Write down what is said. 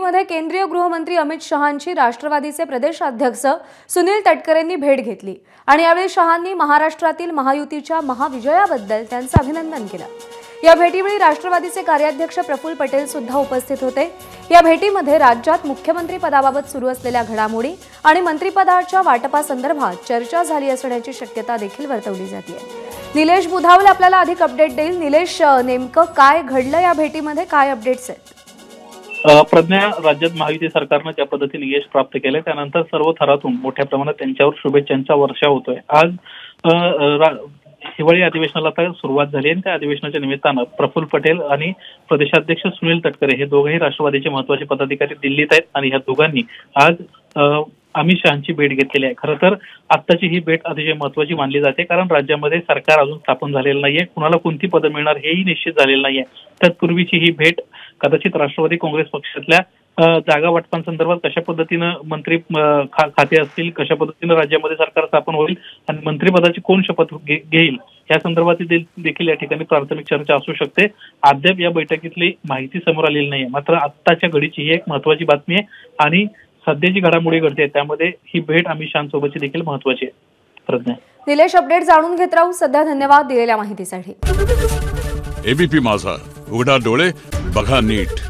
दिल्लीमध्ये केंद्रीय गृहमंत्री अमित शहांची राष्ट्रवादीचे प्रदेशाध्यक्ष सुनील तटकरेंनी भेट घेतली आणि यावेळी शहांनी महाराष्ट्रातील महायुतीच्या महाविजयाबद्दल त्यांचे अभिनंदन केले। या भेटीवेळी राष्ट्रवादीचे कार्याध्यक्ष प्रफुल्ल पटेल सुद्धा उपस्थित होते। या भेटीमध्ये राज्यात मुख्यमंत्री पदाबाबत सुरू असलेल्या घडामोडी आणि मंत्रिपदाच्या वाटपासंदर्भात चर्चा झाली असण्याची शक्यता देखील वर्तवली जाते। निलेश बुधावले आपल्याला अधिक अपडेट देईल। निलेश, नेमकं काय घडलं या भेटीमध्ये, काय अपडेट्स आहेत? प्रज्ञा, राज्यात महायुती सरकारने ज्या पद्धतीने यश प्राप्त केले त्यानंतर सर्व थरातून मोठ्या प्रमाणात त्यांच्यावर शुभेच्छांचा वर्षाव होतोय। आज हिवाळी अधिवेशनाला आता सुरुवात झाली आणि त्या अधिवेशनाच्या निमित्तानं प्रफुल्ल पटेल आणि प्रदेशाध्यक्ष सुनील तटकरे हे दोघेही राष्ट्रवादीचे महत्त्वाचे पदाधिकारी दिल्लीत आहेत आणि या दोघांनी आज अमित शहांची भेट घेतलेली आहे। खरं तर आत्ताची ही भेट अतिशय महत्त्वाची मानली जाते, कारण राज्यामध्ये सरकार अजून स्थापन झालेलं नाहीये, कुणाला कोणती पदं मिळणार हेही निश्चित झालेलं नाहीये। तत्पूर्वीची ही भेट कदाचित राष्ट्रवादी काँग्रेस पक्षातल्या जागा वाटपांसंदर्भात कशा पद्धतीनं मंत्री खाते असतील, कशा पद्धतीनं राज्यामध्ये सरकार स्थापन होईल आणि मंत्रिपदाची कोण शपथ घेईल या संदर्भात देखील या ठिकाणी प्राथमिक चर्चा असू शकते। अद्याप या बैठकीतली माहिती समोर आलेली नाहीये, मात्र आत्ताच्या घडीची ही एक महत्त्वाची बातमी आहे आणि सध्याची घडामोडी घडते त्यामध्ये ही भेट अमित शहांसोबतची देखील महत्त्वाची आहे। प्रज्ञा, निलेश, अपडेट जाणून घेत राहू। सध्या धन्यवाद दिलेल्या माहितीसाठी। एबीपी माझा, उघडा डोळे बघा नीट।